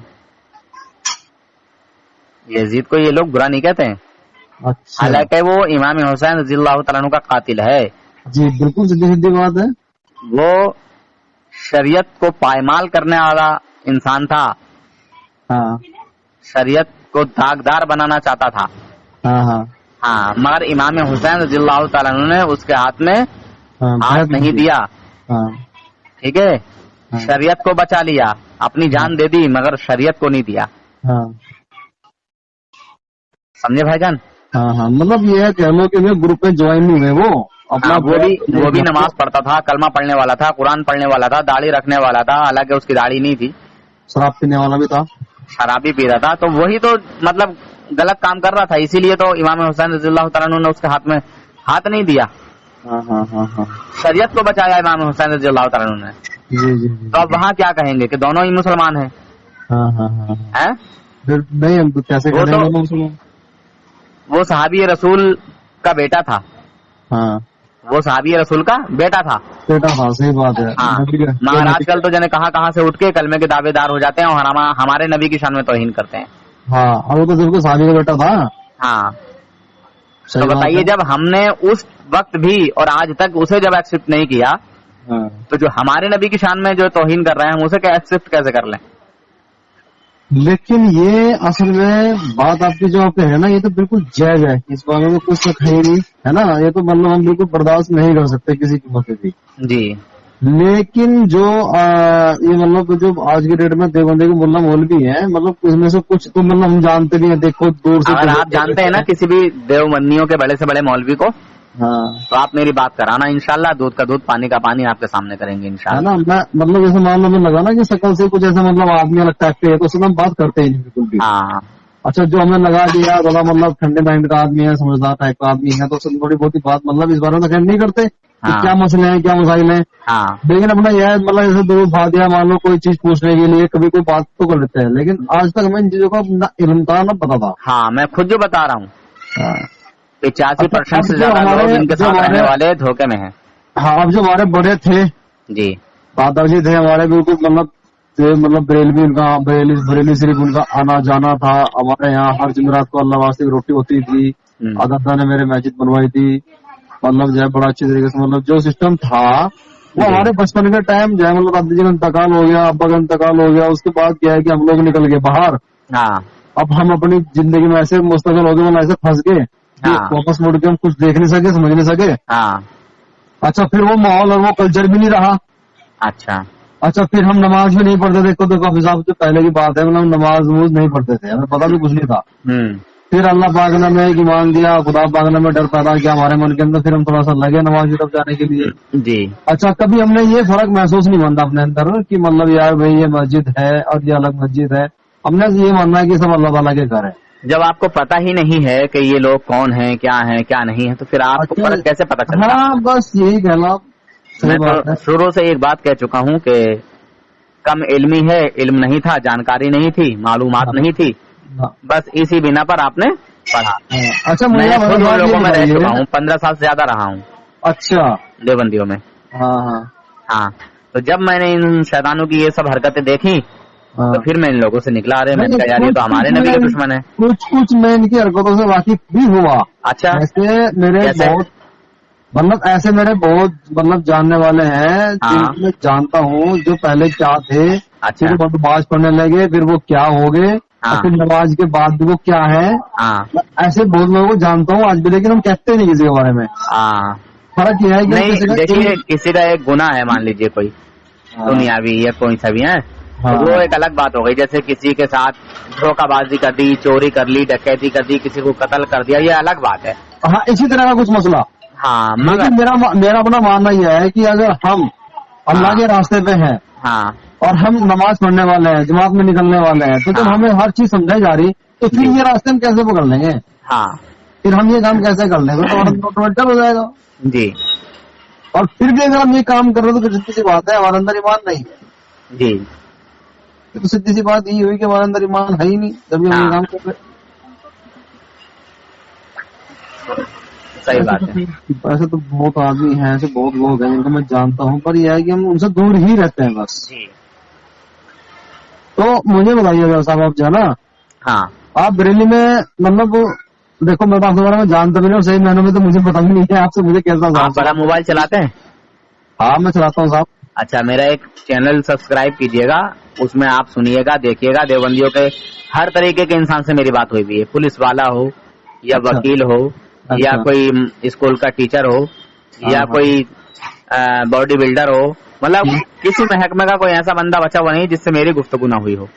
یزید کو یہ لوگ برا نہیں کہتے ہیں. اچھا. حالانکہ وہ امام حسین رضی اللہ تعالیٰ عنہ کا قاتل ہے. جی بالکل سیدھی بات ہے. وہ شریعت کو پائمال کرنے والا انسان تھا, شریعت کو داغدار بنانا چاہتا تھا. ہاں مگر امام حسین رضی اللہ تعالیٰ عنہ نے اس کے ہاتھ میں ہاتھ نہیں دیا. ٹھیک ہے. شریعت کو بچا لیا, اپنی جان دے دی مگر شریعت کو نہیں دیا. سمجھے بھائی جان؟ مطلب یہ ہے کہ گروپ میں جوائن نہیں ہوئے, وہ بھی نماز پڑھتا تھا, کلمہ پڑھنے والا تھا, قرآن پڑھنے والا تھا, داڑھی رکھنے والا تھا, حالانکہ اس کی داڑھی نہیں تھی, शराब पीने वाला भी था। शराबी पी रहा था, तो वही तो मतलब गलत काम कर रहा था, इसीलिए तो इमाम हुसैन रज़ियल्लाहु तआला अन्हु ने उसके हाथ में हाथ नहीं दिया। हाँ हाँ हाँ हाँ शरीयत को बचाया इमाम हुसैन रज़ियल्लाहु तआला अन्हु ने। जी जी जी। तो अब वहाँ क्या कहेंगे कि दोनों ही मुसलमान हैं? हाँ हाँ हाँ हैं? फिर नहीं, हम तो कैसे वो करेंगे तो- मुसलमान। वो सहाबी रसूल का बेटा था, हाँ वो सहाबी रसूल का बेटा था। बेटा था, सही बात है। हाँ, नबी का- मगर आजकल तो जने कहाँ से उठ के कलमे के दावेदार हो जाते हैं और हमारे नबी की शान में तौहीन करते हैं। हाँ, और वो तो बिल्कुल साहबी का बेटा था। हाँ, सही तो बात बताइए है। जब हमने उस वक्त भी और आज तक उसे जब एक्सेप्ट नहीं किया, हाँ। तो जो हमारे नबी की शान में जो तौहीन कर रहे हैं हम उसे क्या एक्सेप्ट कैसे कर लें? लेकिन ये असल में बात आपकी जो आप है ना, ये तो बिल्कुल जायज है, इस बारे में कुछ शक है ही नहीं, है ना। ये तो मतलब हम बिल्कुल बर्दाश्त नहीं कर सकते किसी कीमत पे भी। जी। लेकिन जो ये मतलब जो आज की डेट में देवबंदी के मुल्ला मौलवी है, मतलब उसमें से कुछ तो मतलब हम जानते भी हैं, देखो दूर से। अगर आप जानते हैं ना किसी भी देवबंदियों के बड़े से बड़े मौलवी को, हाँ, तो आप मेरी बात कराना, इंशाल्लाह दूध का दूध पानी का पानी आपके सामने करेंगे है इंशाल्लाह। ना। मैं मतलब जैसे मान लो लगा ना कि शकल से कुछ ऐसा मतलब आदमी अलग टाइप के है, तो उससे हम बात करते ही नहीं बिल्कुल भी। हाँ अच्छा, जो हमें लगा दिया थोड़ा मतलब ठंडे माइंड का आदमी है, समझदार टाइप का आदमी है, तो उससे थोड़ी बहुत ही बात मतलब इस बारे में खैर नहीं करते कि हाँ। क्या मसले हैं, क्या मसाइल हैं। हाँ लेकिन अपना यह है, मतलब जैसे दो भाग दिया, मान लो कोई चीज पूछने के लिए कभी कोई बात तो कर लेते हैं, लेकिन आज तक हमें इन चीजों का ना इल्म था ना पता था। हाँ, मैं खुद जो बता रहा हूँ, हाँ। 85% अब से जो ज्यादा हमारे- लोग इनके जो साथ रहने हमारे- वाले धोखे में हैं। हाँ, अब जो हमारे बड़े थे, जी। दादाजी थे हमारे, बिल्कुल मतलब बरेलवी, उनका बरेली शरीफ उनका आना जाना था। हमारे यहाँ हर जुमेरात को अल्लाह वास्ते की रोटी होती थी। दादा ने मेरे मस्जिद बनवाई थी, मतलब जो है बड़ा अच्छी तरीके से, मतलब जो सिस्टम था वो जी। हमारे बचपन के टाइम जो है, मतलब दादी जी का इंतकाल हो गया, अब्बा का इंतकाल हो गया, उसके बाद क्या है कि हम लोग निकल गए बाहर। हाँ अब हम अपनी जिंदगी में ऐसे मुस्तकिल हो गए, मतलब ऐसे फंस गए कि हाँ। वापस मुड़ के हम कुछ देख नहीं सके, समझ नहीं सके। हाँ। अच्छा, फिर वो माहौल और वो कल्चर भी नहीं रहा। अच्छा। अच्छा, फिर हम नमाज भी नहीं पढ़ते थे। तो काफी साहब जो पहले की बात है, मतलब नमाज वमाज नहीं पढ़ते थे, हमें पता भी कुछ नहीं था। फिर अल्लाह पाक ने हमें एक ईमान दिया, खुदा पाक ने हमें डर पैदा किया हमारे मन के अंदर, फिर हम थोड़ा सा लगे नमाज की तरफ जाने के लिए। जी। अच्छा, कभी हमने ये फर्क महसूस नहीं माना अपने अंदर कि मतलब यार भाई ये मस्जिद है और ये अलग मस्जिद है। हमने ये मानना है कि सब अल्लाह ताला के घर है। जब आपको पता ही नहीं है कि ये लोग कौन हैं, क्या हैं, क्या नहीं है, तो फिर आपको अच्छा, फर्क कैसे पता चलता? हाँ, बस यही कहना सही मैं बात तो है। शुरू से एक बात कह चुका हूँ कि कम इल्मी है, इल्म नहीं था, जानकारी नहीं थी, मालूमात नहीं थी, हाँ, बस इसी बिना पर आपने पढ़ा। हाँ। अच्छा, मैं मुझे खुद उन बात ये लोगों में रह चुका बताइए। हूँ, 15 साल से ज्यादा रहा हूँ अच्छा, देवबंदियों में। हाँ हाँ हाँ, तो जब मैंने इन शैतानों की ये सब हरकतें देखी, हाँ। तो फिर मैं इन लोगों से निकला। अरे मैंने कहा यार ये तो हमारे नबी के दुश्मन है। कुछ मैं इनकी हरकतों से वाकिफ भी हुआ। अच्छा, ऐसे मेरे कैसे? बहुत मतलब ऐसे मेरे बहुत मतलब जानने वाले हैं हाँ। जिनको मैं जानता हूँ, जो पहले क्या थे, अच्छा। फिर वो नमाज पढ़ने लगे, फिर वो क्या हो गए, हाँ। और फिर नमाज के बाद भी वो क्या है। हाँ ऐसे बहुत लोगों को जानता हूँ आज भी, लेकिन हम कहते नहीं किसी के बारे में। हाँ। फर्क यह है कि नहीं, किसी का देखिए किसी का एक गुनाह है, मान लीजिए कोई हाँ। दुनियावी या कोई सा भी है, हाँ। तो वो एक अलग बात हो गई। जैसे किसी के साथ धोखाबाजी कर दी, चोरी कर ली, डकैती कर दी, किसी को कत्ल कर दिया, ये अलग बात है। हाँ, इसी तरह का कुछ मसला। हाँ लेकिन मगर मेरा अपना मानना यह है कि अगर हम अल्लाह के रास्ते पे हैं हाँ और हम नमाज पढ़ने वाले हैं, जमात में निकलने वाले हैं, तो जब हाँ। हमें हर चीज समझाई जा रही, तो फिर ये रास्ते हम कैसे पकड़ लेंगे? हाँ फिर हम ये काम कैसे कर लेंगे? तो ऑटोमेटिक हो जाएगा। जी और फिर भी अगर हम ये काम कर रहे हो तो सीधी सी बात है हमारे अंदर ईमान नहीं। जी। तो सीधी सी बात ये हुई कि हमारे अंदर ईमान है ही नहीं, जब भी हम ये हाँ। काम कर रहे। सही बात है। ऐसे तो बहुत आदमी हैं, ऐसे बहुत लोग हैं जिनको मैं जानता हूँ, पर यह है कि हम उनसे दूर ही रहते हैं बस। जी। तो मुझे बताइएगा साहब, आप जाना हाँ आप बरेली में मतलब देखो, मैं तो आपके बारे में जानता भी नहीं, सही महीनों में तो मुझे पता भी नहीं है आपसे मुझे कैसा आप साहब। बड़ा मोबाइल चलाते हैं? हाँ, मैं चलाता हूँ साहब। अच्छा, मेरा एक चैनल सब्सक्राइब कीजिएगा, उसमें आप सुनिएगा, देखिएगा। देवबंदियों के हर तरीके के इंसान से मेरी बात हुई भी है, पुलिस वाला हो या अच्छा। वकील हो या अच्छा। कोई स्कूल का टीचर हो या हाँ। कोई बॉडी बिल्डर हो, मतलब किसी महकमे का कोई ऐसा बंदा बचा हुआ नहीं जिससे मेरी गुफ्तगू ना हुई हो।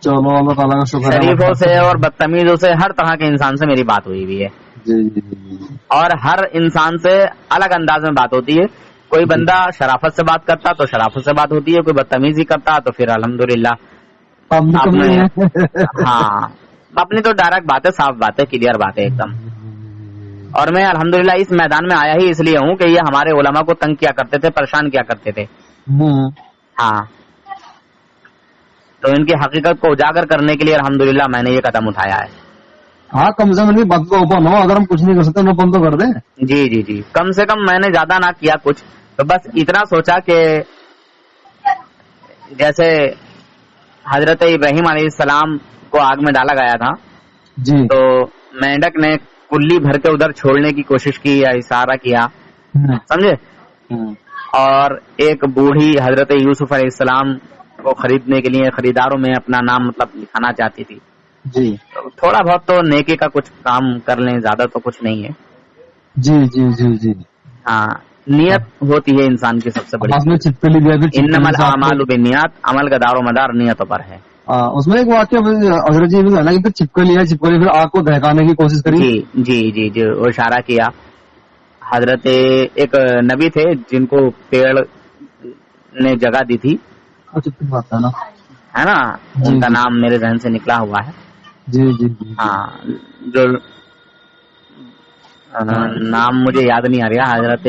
चलो, अल्लाह ताला का शुक्र है। शरीफों से और बदतमीजों से, हर तरह के इंसान से मेरी बात हुई भी है, जी जी जी। और हर इंसान से अलग अंदाज में बात होती है। कोई बंदा शराफत से बात करता तो शराफत से बात होती है, कोई बदतमीजी करता तो फिर अल्हम्दुलिल्लाह पब्लिक आपने- में है। हाँ, अपनी तो डायरेक्ट बात है, साफ बात है, क्लियर बात है एकदम। और मैं अल्हम्दुलिल्लाह इस मैदान में आया ही इसलिए हूँ कि ये हमारे उलमा को तंग किया करते थे, परेशान किया करते थे। हाँ, तो इनकी हकीकत को उजागर करने के लिए अल्हम्दुलिल्लाह मैंने ये कदम उठाया है। हाँ, कम से कम इनकी बात को ओपन हो, अगर हम कुछ नहीं कर सकते ओपन तो कर दें। जी जी जी, कम से कम मैंने ज्यादा ना किया कुछ, तो बस इतना सोचा कि जैसे हजरत इब्राहिम अलैहिस्सलाम को आग में डाला गया था, जी। तो मेंढक ने कुल्ली भर के उधर छोड़ने की कोशिश की या इशारा किया, समझे। और एक बूढ़ी हजरत यूसुफ अलैहिस्सलाम को खरीदने के लिए खरीदारों में अपना नाम मतलब लिखाना चाहती थी। जी तो थोड़ा बहुत तो नेकी का कुछ काम कर लें, ज्यादा तो कुछ नहीं है। जी जी जी जी। हाँ, नियत होती है इंसान की सबसे बड़ी। आपने छिपकली दिया भी, इन्नमल आमालु बिन्नियात, अमल का दारो मदार नियतों पर है। उसमें एक वाक्य हजरत जी भी है ना कि फिर छिपकली है, छिपकली फिर आग को दहकाने की कोशिश करी। जी जी जी जी, वो इशारा किया। हजरत एक नबी थे जिनको पेड़ ने जगह दी थी, चिपकली बात है ना, है ना, जी, उनका जी। नाम मेरे जहन से निकला हुआ है। जी जी जी। हाँ, जो नाम मुझे याद नहीं आ रहा, हजरत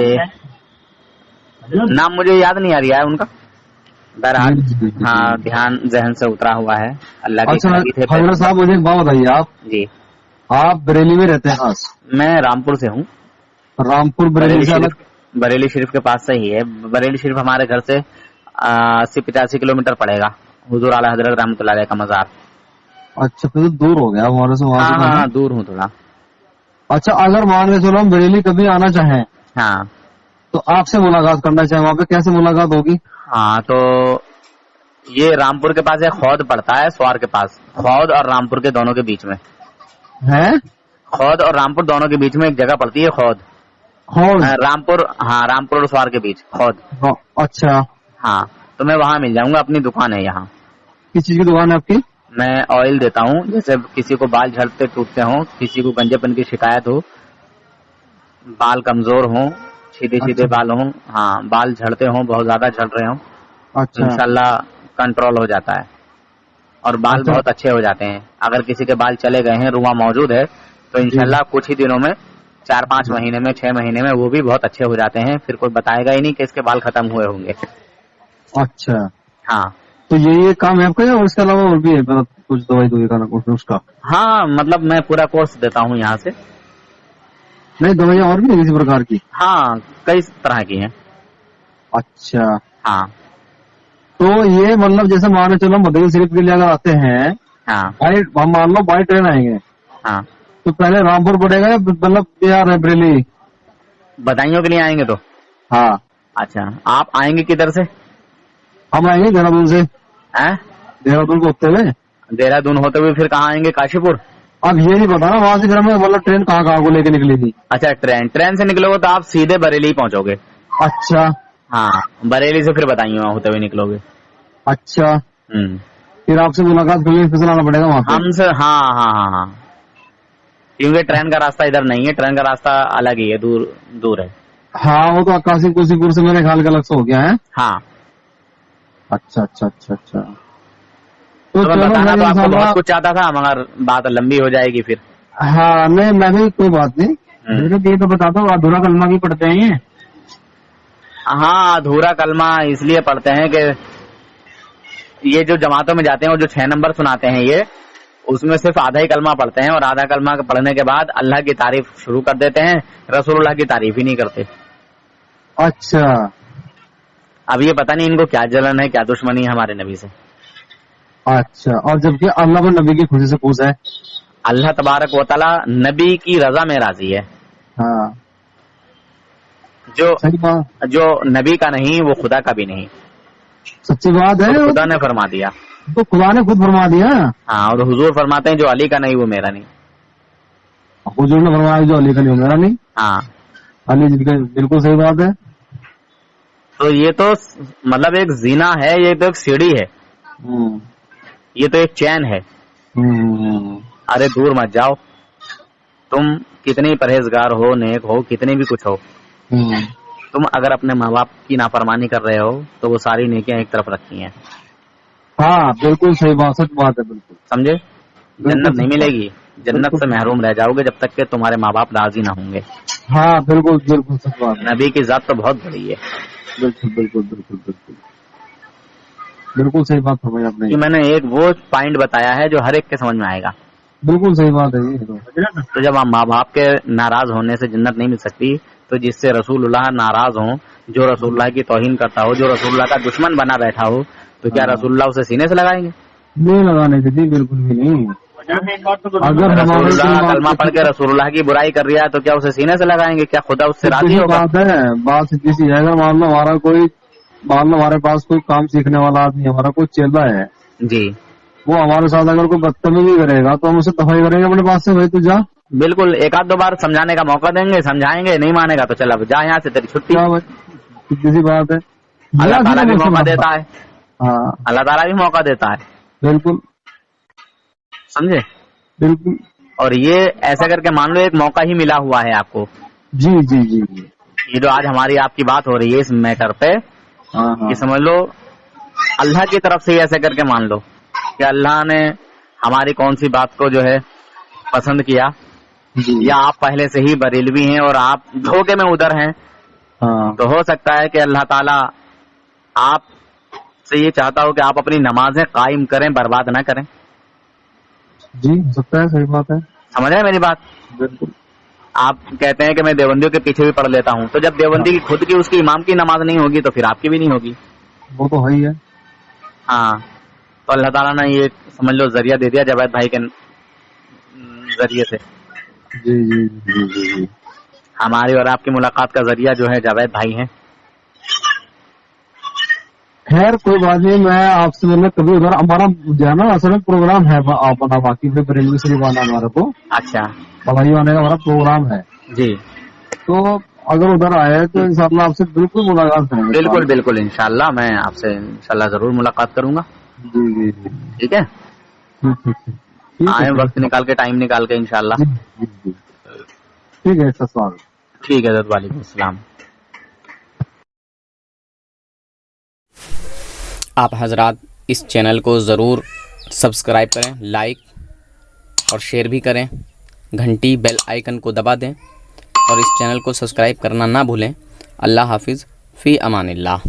नाम मुझे याद नहीं आ रहा है उनका, बहरहाल। जी, जी, जी। हाँ, ध्यान जहन से उतरा हुआ है। अल्लाह के अच्छा नबी थे। हजरत साहब, मुझे एक बात बताइए, जी, आप बरेली में रहते हैं? हाँ, मैं रामपुर से हूँ। रामपुर बरेली से अलग? बरेली शरीफ के पास से ही है। बरेली शरीफ हमारे घर से 80-85 किलोमीटर पड़ेगा। हुजूर आला हजरत रहमतुल्लाह अलैह का मजार। अच्छा, फिर तो दूर हो गया हमारे से, वहाँ हाँ से। हाँ, दूर हूँ थोड़ा। अच्छा, अगर मान के चलो हम बरेली कभी आना चाहें हाँ तो आपसे मुलाकात करना चाहें, वहाँ पे कैसे मुलाकात होगी? हाँ, तो ये रामपुर के पास एक खौद पड़ता है, स्वार के पास। खौद और रामपुर के दोनों के बीच में है? खौद और रामपुर दोनों के बीच में एक जगह पड़ती है, खौद। हौज? रामपुर, हाँ, रामपुर और स्वार के बीच खौद। हाँ, अच्छा। हाँ, तो मैं वहाँ मिल जाऊंगा। अपनी दुकान है यहाँ। किस चीज की दुकान है आपकी? मैं ऑयल देता हूँ, जैसे किसी को बाल झड़ते टूटते हो, किसी को गंजेपन की शिकायत हो, बाल कमजोर हो, सीधे सीधे अच्छा। बाल हो, हाँ, बाल झड़ते हो, बहुत ज्यादा झड़ रहे हो, अच्छा इंशाल्लाह कंट्रोल हो जाता है और बाल अच्छा। बहुत अच्छे हो जाते हैं। अगर किसी के बाल चले गए हैं, रुआ मौजूद है, तो इंशाल्लाह कुछ ही दिनों में, 4-5 महीने में, 6 महीने में वो भी बहुत अच्छे हो जाते हैं। फिर कोई बताएगा ही नहीं कि इसके बाल खत्म हुए होंगे। अच्छा, हाँ तो ये काम है आपका या उसके अलावा और भी है, मतलब कुछ दवाई का ना कुछ उसका? हाँ, मतलब मैं पूरा कोर्स देता हूँ यहाँ से। नहीं, दवाइयाँ और भी है किसी प्रकार की? हाँ, कई तरह की हैं। अच्छा, हाँ तो ये मतलब जैसे मान के चलो मदनी शरीफ के लिए अगर आते हैं, हाँ हम मान लो बाई ट्रेन आएंगे, हाँ, तो पहले रामपुर पड़ेगा या मतलब बिहार है बरेली? बधाइयों के लिए आएंगे तो? हाँ, अच्छा, आप आएंगे किधर से? हम आएंगे देहरादून से। हैं? देहरादून को होते हुए? देहरादून होते हुए फिर कहाँ आएंगे? काशीपुर? अब ये नहीं पता ना वहाँ से फिर हमें मतलब ट्रेन कहाँ को लेके निकली थी। अच्छा, ट्रेन से निकलोगे तो आप सीधे बरेली पहुंचोगे। अच्छा हाँ, बरेली से फिर बधाइयों होते हुए निकलोगे। अच्छा, फिर आपसे मुलाकात के लिए फिर आना पड़ेगा वहाँ पे? हमसे, हाँ हाँ हाँ हाँ, क्योंकि ट्रेन का रास्ता इधर नहीं है, ट्रेन का रास्ता अलग ही है, दूर है। हाँ, वो तो अक्कासी कोसीपुर से मेरे ख्याल का अलग से हो गया है। हाँ, अच्छा अच्छा अच्छा अच्छा, तो मैं चलो बताना तो आपको इंशाल्लाह- बहुत कुछ चाहता था, मगर बात लंबी हो जाएगी फिर। हाँ, नहीं मैं भी, कोई बात नहीं, ये तो बता दो अधूरा कलमा की पढ़ते हैं ये? हाँ, अधूरा कलमा इसलिए पढ़ते हैं कि ये जो जमातों में जाते हैं और जो 6 नंबर सुनाते हैं ये, उसमें सिर्फ आधा ही कलमा पढ़ते हैं, और आधा कलमा पढ़ने के बाद अल्लाह की तारीफ शुरू कर देते हैं, रसूलुल्लाह की तारीफ ही नहीं करते। अच्छा, अब ये पता नहीं इनको क्या जलन है, क्या दुश्मनी है हमारे नबी से। अच्छा, और जबकि अल्लाह को नबी की खुशी से खुश है। अल्लाह तबारक व तआला नबी की रजा में राजी है। हाँ, सही बात, जो नबी का नहीं वो खुदा का भी नहीं, सच्ची बात है। तो खुदा ने फरमा दिया। तो खुदा ने खुद फरमा दिया। हाँ, और हुजूर फरमाते हैं जो अली का नहीं वो मेरा नहीं। हुजूर ने फरमाया जो अली का नहीं मेरा नहीं। हाँ, अली जी का, बिल्कुल सही बात है। तो ये तो मतलब एक जीना है, ये तो एक सीढ़ी है, ये तो एक चैन है। अरे दूर मत जाओ, तुम कितनी परहेजगार हो, नेक हो, कितने भी कुछ हो, तुम अगर अपने माँ बाप की नाफरमानी कर रहे हो तो वो सारी नेकियां एक तरफ रखी हैं। हाँ बिल्कुल सही बात, सच बात है बिल्कुल। समझे? जन्नत बिल्कुल नहीं सच मिलेगी, जन्नत से महरूम रह जाओगे जब तक कि तुम्हारे माँ बाप राजी ना होंगे। बात। हाँ बिल्कुल बिल्कुल सच बात है। नबी की जात तो बहुत बड़ी है। बिल्कुल बिल्कुल बिल्कुल बिल्कुल बिल्कुल सही बात फरमाई आपने। कि मैंने एक वो पॉइंट बताया है जो हर एक के समझ में आएगा। बिल्कुल सही बात है ये तो। तो जब आप माँ बाप के नाराज होने से जन्नत नहीं मिल सकती, तो जिससे रसूलुल्लाह नाराज हो, जो रसूलुल्लाह की तौहीन करता हो, जो रसूलुल्लाह का दुश्मन बना बैठा हो, तो क्या रसूलुल्लाह उसे सीने से लगाएंगे? नहीं लगाने की जी, बिल्कुल भी नहीं। अगर हमारे रसूलुल्लाह कलमा पढ़ के रसूलुल्लाह की बुराई कर रहा है तो क्या उसे सीने से लगाएंगे? क्या खुदा उससे राजी होगा? बात है, बात सीधी सी है। अगर मान लो हमारे पास कोई काम सीखने वाला आदमी, हमारा कोई चेला है जी वो हमारे साथ अगर कोई बदतमीजी करेगा तो हम उसे दफाई करेंगे अपने पास से, भाई तू जा। बिल्कुल, एक आध दो बार समझाने का मौका देंगे, समझाएंगे, नहीं मानेगा तो चल अब जा यहाँ से, तेरी छुट्टी। क्या भाई, सीधी सी बात है। अल्लाह ताला भी मौका देता है, हाँ अल्लाह ताला भी मौका देता है, बिल्कुल समझे? बिल्कुल। और ये ऐसा करके मान लो एक मौका ही मिला हुआ है आपको। जी जी जी जी। ये जो आज हमारी आपकी बात हो रही है इस मैटर पे, हाँ हाँ ये समझ लो अल्लाह की तरफ से ही ऐसे करके मान लो कि अल्लाह ने हमारी कौन सी बात को जो है पसंद किया, जी। या आप पहले से ही बरेलवी हैं और आप धोखे में उधर हैं, हाँ तो हो सकता है कि अल्लाह ताला आप से ये चाहता हो कि आप अपनी नमाजें कायम करें, बर्बाद ना करें। जी, हो सकता है, सही बात है। समझ रहे हैं मेरी बात? बिल्कुल। आप कहते हैं कि मैं देवबंदियों के पीछे भी पढ़ लेता हूँ, तो जब देवबंदी की खुद की उसकी इमाम की नमाज नहीं होगी तो फिर आपकी भी नहीं होगी। वो तो है ही है। हाँ, तो अल्लाह ताला ने ये समझ लो जरिया दे दिया जावेद भाई के जरिए से। जी जी जी जी जी। हमारी और आपकी मुलाकात का जरिया जो है जावेद भाई हैं। खैर कोई बात नहीं, मैं आपसे मतलब कभी उधर हमारा जो है ना असल में प्रोग्राम है अपना बाकी पे बरेलवी शरीफ आना हमारे को, अच्छा बधाई आने का हमारा प्रोग्राम है। जी, तो अगर उधर आए तो इंशाल्लाह आपसे बिल्कुल मुलाकात करेंगे। बिल्कुल बिल्कुल, इंशाल्लाह मैं आपसे इंशाल्लाह जरूर मुलाकात करूंगा। जी जी जी। ठीक है, ठीक ठीक ठीक। ठीक आए है, वक्त निकाल के, टाइम निकाल के इंशाल्लाह। जी जी जी। ठीक है सर। ठीक है, वालेकुम अस्सलाम। आप हजरात इस चैनल को ज़रूर सब्सक्राइब करें, लाइक और शेयर भी करें, घंटी बेल आइकन को दबा दें और इस चैनल को सब्सक्राइब करना ना भूलें। अल्लाह हाफिज़, फ़ी अमानिल्लाह।